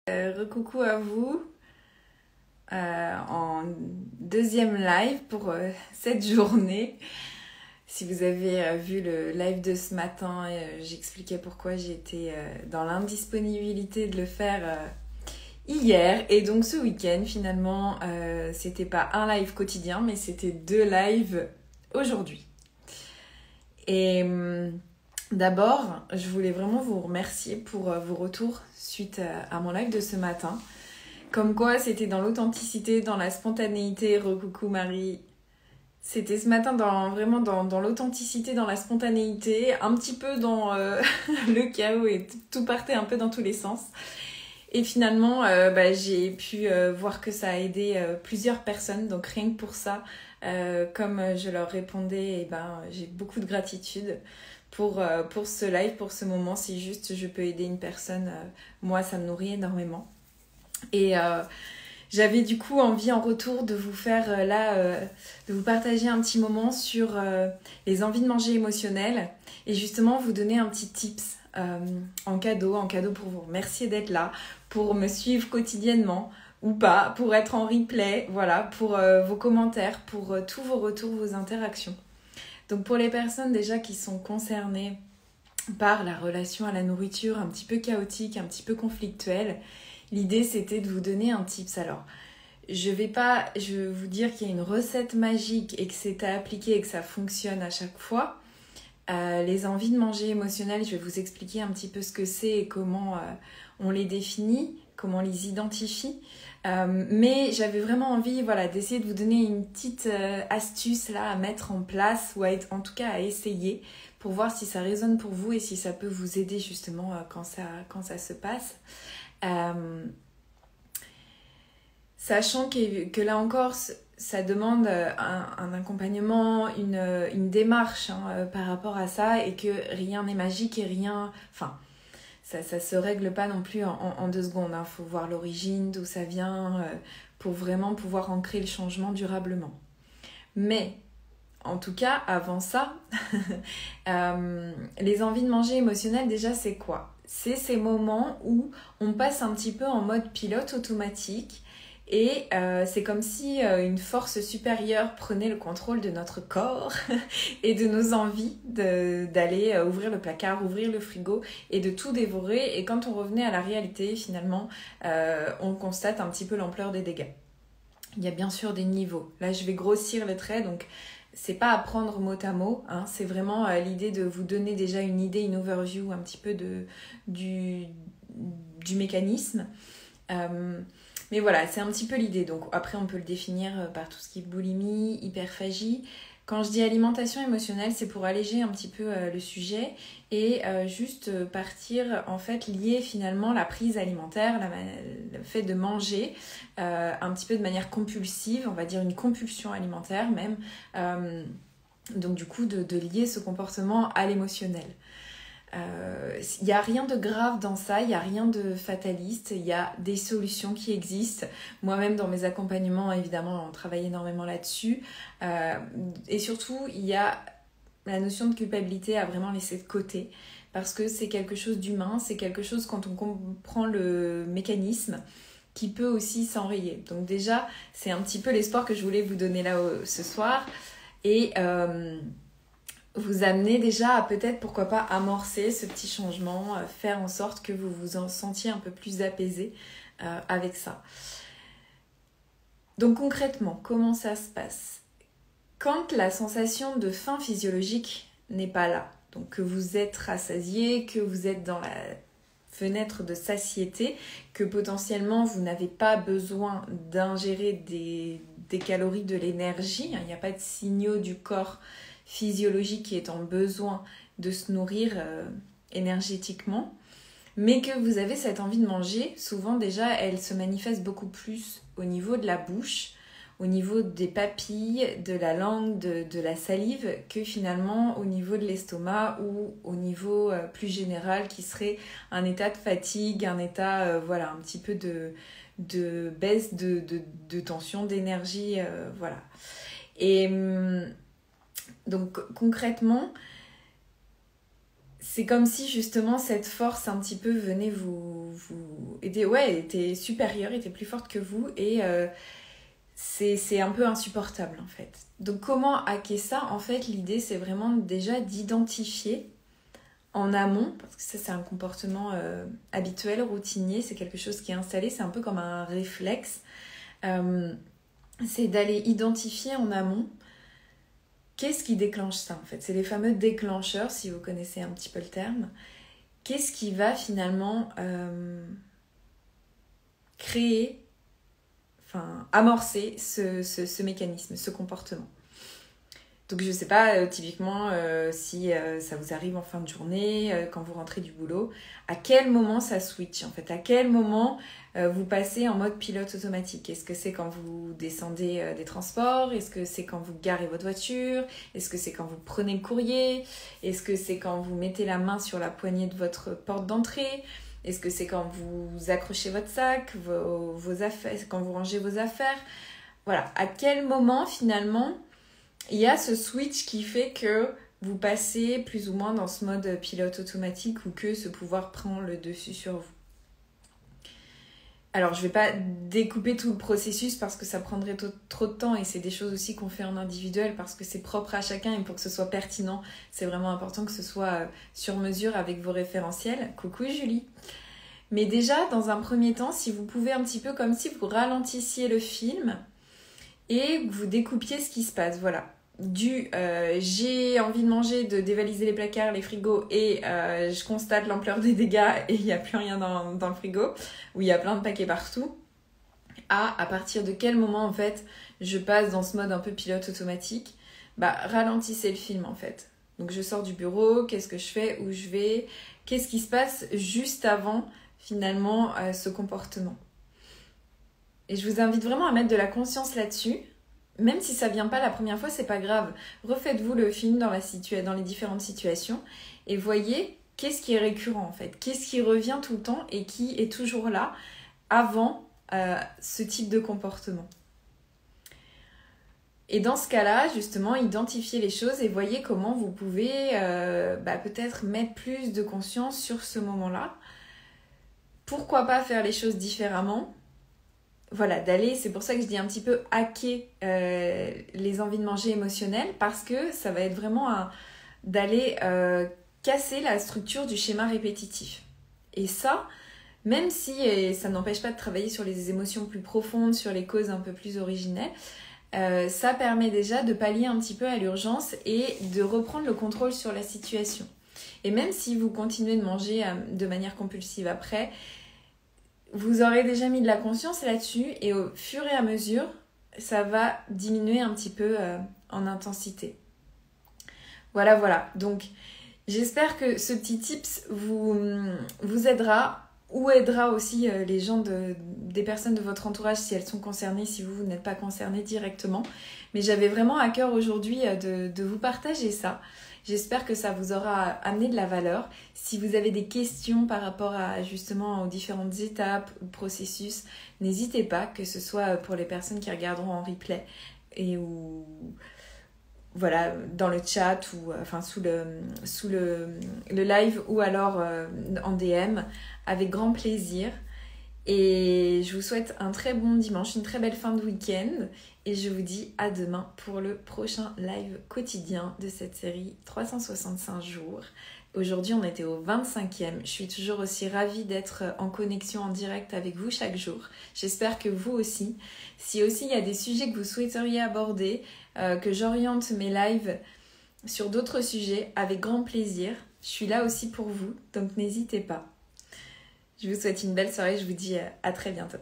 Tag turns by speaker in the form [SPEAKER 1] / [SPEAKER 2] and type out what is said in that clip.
[SPEAKER 1] Recoucou à vous en deuxième live pour cette journée. Si vous avez vu le live de ce matin, j'expliquais pourquoi j'étais dans l'indisponibilité de le faire hier. Et donc ce week-end, finalement, c'était pas un live quotidien, mais c'était 2 lives aujourd'hui. Et d'abord, je voulais vraiment vous remercier pour vos retours suite à mon live de ce matin. Comme quoi, c'était dans l'authenticité, dans la spontanéité. Recoucou Marie. C'était ce matin vraiment dans l'authenticité, dans la spontanéité, un petit peu dans le chaos et tout partait un peu dans tous les sens. Et finalement, j'ai pu voir que ça a aidé plusieurs personnes. Donc rien que pour ça, comme je leur répondais, j'ai beaucoup de gratitude pour ce live, pour ce moment. Si juste je peux aider une personne, moi ça me nourrit énormément. Et j'avais du coup envie en retour de vous faire de vous partager un petit moment sur les envies de manger émotionnelles et justement vous donner un petit tips en cadeau pour vous remercier d'être là, pour me suivre quotidiennement ou pas, pour être en replay, voilà, pour vos commentaires, pour tous vos retours, vos interactions. Donc pour les personnes déjà qui sont concernées par la relation à la nourriture un petit peu chaotique, un petit peu conflictuelle, l'idée c'était de vous donner un tips. Alors, je vais vous dire qu'il y a une recette magique et que c'est à appliquer et que ça fonctionne à chaque fois. Les envies de manger émotionnelles, je vais vous expliquer un petit peu ce que c'est et comment on les définit, comment on les identifie. Mais j'avais vraiment envie d'essayer de vous donner une petite astuce là, à mettre en place ou en tout cas à essayer pour voir si ça résonne pour vous et si ça peut vous aider justement quand ça se passe. Sachant que là encore, ça demande un accompagnement, une démarche par rapport à ça et que rien n'est magique et rien... Enfin, ça se règle pas non plus en 2 secondes. Faut voir l'origine, d'où ça vient, pour vraiment pouvoir ancrer le changement durablement. Mais, en tout cas, avant ça, les envies de manger émotionnelles, déjà, c'est quoi ? C'est ces moments où on passe un petit peu en mode pilote automatique et c'est comme si une force supérieure prenait le contrôle de notre corps et de nos envies d'aller ouvrir le placard, ouvrir le frigo et de tout dévorer. Et quand on revenait à la réalité, finalement, on constate un petit peu l'ampleur des dégâts. Il y a bien sûr des niveaux. Là, je vais grossir le trait, donc c'est pas à prendre mot à mot, c'est vraiment l'idée de vous donner déjà une idée, une overview un petit peu du mécanisme. Mais voilà, c'est un petit peu l'idée. Donc après, on peut le définir par tout ce qui est boulimie, hyperphagie. Quand je dis alimentation émotionnelle, c'est pour alléger un petit peu le sujet et juste partir, en fait, lier finalement la prise alimentaire, le fait de manger un petit peu de manière compulsive, on va dire une compulsion alimentaire même. Donc du coup, de lier ce comportement à l'émotionnel. Il n'y a rien de grave dans ça, il n'y a rien de fataliste, il y a des solutions qui existent. Moi-même dans mes accompagnements, évidemment, on travaille énormément là-dessus. Et surtout, il y a la notion de culpabilité à vraiment laisser de côté parce que c'est quelque chose d'humain, c'est quelque chose quand on comprend le mécanisme qui peut aussi s'enrayer. Donc déjà, c'est un petit peu l'espoir que je voulais vous donner là ce soir. Et... vous amener déjà à peut-être, pourquoi pas, amorcer ce petit changement, faire en sorte que vous vous en sentiez un peu plus apaisé avec ça. Donc concrètement, comment ça se passe ? Quand la sensation de faim physiologique n'est pas là, donc que vous êtes rassasié, que vous êtes dans la fenêtre de satiété, que potentiellement vous n'avez pas besoin d'ingérer des calories, de l'énergie, il n'y a pas de signaux du corps physiologique qui est en besoin de se nourrir énergétiquement, mais que vous avez cette envie de manger, souvent déjà elle se manifeste beaucoup plus au niveau de la bouche, au niveau des papilles, de la langue, de la salive, que finalement au niveau de l'estomac ou au niveau plus général qui serait un état de fatigue, un état un petit peu de baisse de tension, d'énergie, voilà. Et donc concrètement, c'est comme si justement cette force un petit peu venait vous aider, ouais, était supérieure, était plus forte que vous et c'est un peu insupportable en fait. Donc comment hacker ça? En fait, l'idée c'est vraiment déjà d'identifier en amont, parce que ça c'est un comportement habituel, routinier, c'est quelque chose qui est installé, c'est un peu comme un réflexe. C'est d'aller identifier en amont qu'est-ce qui déclenche ça en fait. C'est les fameux déclencheurs, si vous connaissez un petit peu le terme. Qu'est-ce qui va finalement créer, amorcer ce mécanisme, ce comportement. Donc je sais pas, typiquement, si ça vous arrive en fin de journée, quand vous rentrez du boulot, à quel moment ça switch en fait? À quel moment vous passez en mode pilote automatique? Est-ce que c'est quand vous descendez des transports? Est-ce que c'est quand vous garez votre voiture? Est-ce que c'est quand vous prenez le courrier? Est-ce que c'est quand vous mettez la main sur la poignée de votre porte d'entrée? Est-ce que c'est quand vous accrochez votre sac, vos affaires, quand vous rangez vos affaires? Voilà, à quel moment finalement il y a ce switch qui fait que vous passez plus ou moins dans ce mode pilote automatique ou que ce pouvoir prend le dessus sur vous. Alors, je ne vais pas découper tout le processus parce que ça prendrait trop de temps et c'est des choses aussi qu'on fait en individuel parce que c'est propre à chacun et pour que ce soit pertinent, c'est vraiment important que ce soit sur mesure avec vos référentiels. Coucou Julie! Mais déjà, dans un premier temps, si vous pouvez un petit peu comme si vous ralentissiez le film et que vous découpiez ce qui se passe, voilà. J'ai envie de manger, de dévaliser les placards, les frigos et je constate l'ampleur des dégâts et il n'y a plus rien dans le frigo où il y a plein de paquets partout. À partir de quel moment en fait je passe dans ce mode un peu pilote automatique? Ralentissez le film en fait. Donc je sors du bureau, qu'est-ce que je fais, où je vais, qu'est-ce qui se passe juste avant finalement ce comportement. Et je vous invite vraiment à mettre de la conscience là-dessus. Même si ça vient pas la première fois, c'est pas grave. Refaites-vous le film dans les différentes situations et voyez qu'est-ce qui est récurrent en fait. Qu'est-ce qui revient tout le temps et qui est toujours là avant ce type de comportement. Et dans ce cas-là, justement, identifiez les choses et voyez comment vous pouvez peut-être mettre plus de conscience sur ce moment-là. Pourquoi pas faire les choses différemment ? Voilà, c'est pour ça que je dis un petit peu hacker les envies de manger émotionnelles parce que ça va être vraiment d'aller casser la structure du schéma répétitif. Et ça, même si ça n'empêche pas de travailler sur les émotions plus profondes, sur les causes un peu plus originelles, ça permet déjà de pallier un petit peu à l'urgence et de reprendre le contrôle sur la situation. Et même si vous continuez de manger de manière compulsive après, vous aurez déjà mis de la conscience là-dessus et au fur et à mesure, ça va diminuer un petit peu en intensité. Voilà. Donc, j'espère que ce petit tips vous aidera ou aidera aussi les gens des personnes de votre entourage si elles sont concernées, si vous n'êtes pas concerné directement. Mais j'avais vraiment à cœur aujourd'hui de vous partager ça. J'espère que ça vous aura amené de la valeur. Si vous avez des questions par rapport justement aux différentes étapes ou processus, n'hésitez pas, que ce soit pour les personnes qui regarderont en replay ou voilà, dans le chat ou sous le live ou alors en DM, avec grand plaisir. Et je vous souhaite un très bon dimanche, une très belle fin de week-end. Et je vous dis à demain pour le prochain live quotidien de cette série 365 jours. Aujourd'hui, on était au 25e. Je suis toujours aussi ravie d'être en connexion en direct avec vous chaque jour. J'espère que vous aussi. Si aussi il y a des sujets que vous souhaiteriez aborder, que j'oriente mes lives sur d'autres sujets, avec grand plaisir. Je suis là aussi pour vous, donc n'hésitez pas. Je vous souhaite une belle soirée, je vous dis à très bientôt.